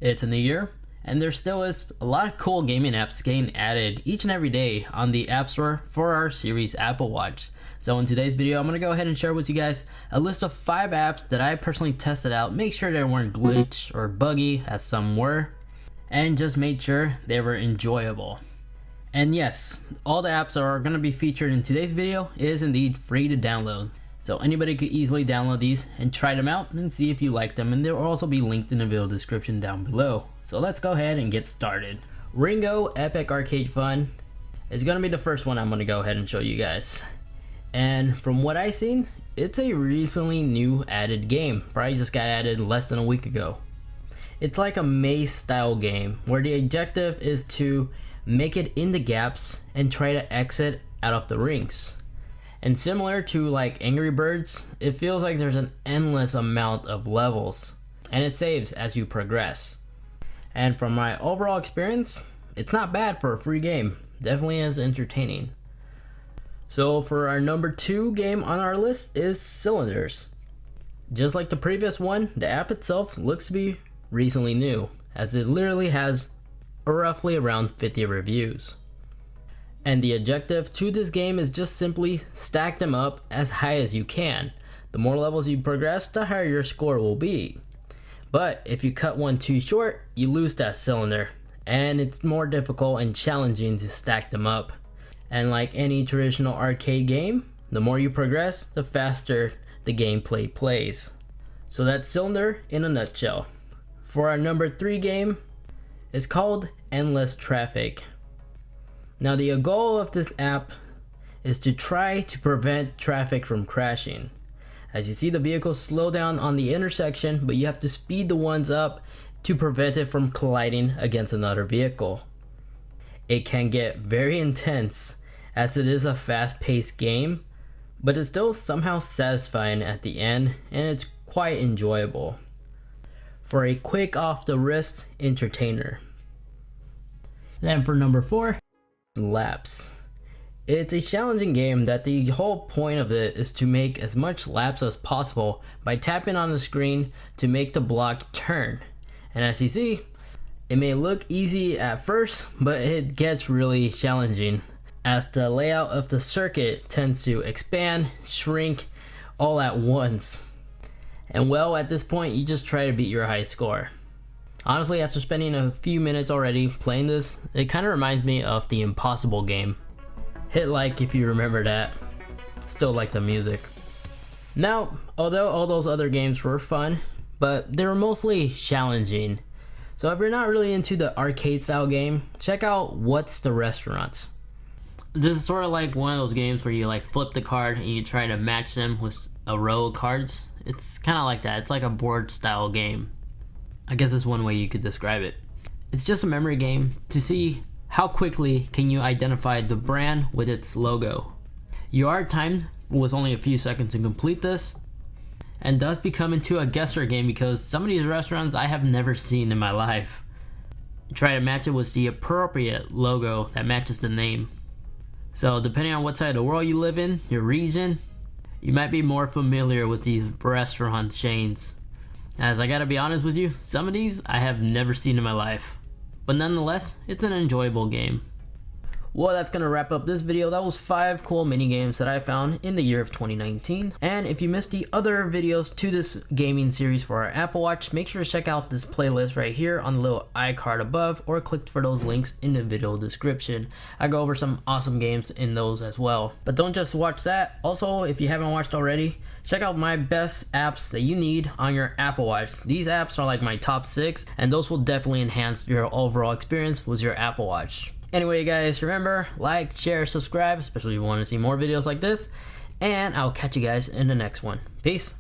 It's a new year, and there still is a lot of cool gaming apps getting added each and every day on the App Store for our Series Apple Watch. So in today's video, I'm going to go ahead and share with you guys a list of 5 apps that I personally tested out, make sure they weren't glitched or buggy as some were, and just made sure they were enjoyable. And yes, all the apps that are going to be featured in today's video is indeed free to download. So anybody could easily download these and try them out and see if you like them, and they'll also be linked in the video description down below. So let's go ahead and get started. Ringo Epic Arcade Fun is going to be the first one I'm going to go ahead and show you guys. And from what I've seen, it's a recently new added game. Probably just got added less than a week ago. It's like a maze style game where the objective is to make it in the gaps and try to exit out of the rings. And similar to like Angry Birds, it feels like there's an endless amount of levels, and it saves as you progress. And from my overall experience, it's not bad for a free game. Definitely is entertaining. So for our number 2 game on our list is Cylinders. Just like the previous one, the app itself looks to be recently new, as it literally has roughly around 50 reviews. And the objective to this game is just simply stack them up as high as you can. The more levels you progress, the higher your score will be. But if you cut one too short, you lose that cylinder, and it's more difficult and challenging to stack them up. And like any traditional arcade game, the more you progress, the faster the gameplay plays. So that's Cylinder in a nutshell. For our number 3 game, it's called Endless Traffic. Now the goal of this app is to try to prevent traffic from crashing. As you see, the vehicles slow down on the intersection, but you have to speed the ones up to prevent it from colliding against another vehicle. It can get very intense as it is a fast-paced game, but it's still somehow satisfying at the end, and it's quite enjoyable for a quick off-the-wrist entertainer. Then for number 4, laps. It's a challenging game that the whole point of it is to make as much laps as possible by tapping on the screen to make the block turn. And as you see, it may look easy at first, but it gets really challenging as the layout of the circuit tends to expand, shrink all at once. And well, at this point you just try to beat your high score. Honestly, after spending a few minutes already playing this, it kind of reminds me of the Impossible game. Hit like if you remember that. Still like the music. Now, although all those other games were fun, but they were mostly challenging. So if you're not really into the arcade style game, check out What's the Restaurant. This is sort of like one of those games where you like flip the card and you try to match them with a row of cards. It's kind of like that. It's like a board style game. I guess that's one way you could describe it. It's just a memory game to see how quickly can you identify the brand with its logo. Your time was only a few seconds to complete this, and does become into a guesser game because some of these restaurants I have never seen in my life. Try to match it with the appropriate logo that matches the name. So depending on what side of the world you live in, your region, you might be more familiar with these restaurant chains. As I gotta be honest with you, some of these I have never seen in my life. But nonetheless, it's an enjoyable game. Well, that's gonna wrap up this video. That was 5 cool mini games that I found in the year of 2019. And if you missed the other videos to this gaming series for our Apple Watch, make sure to check out this playlist right here on the little iCard above, or click for those links in the video description. I go over some awesome games in those as well. But don't just watch that. Also, if you haven't watched already, check out my best apps that you need on your Apple Watch. These apps are like my top 6, and those will definitely enhance your overall experience with your Apple Watch. Anyway, guys, remember, like, share, subscribe, especially if you want to see more videos like this, and I'll catch you guys in the next one. Peace.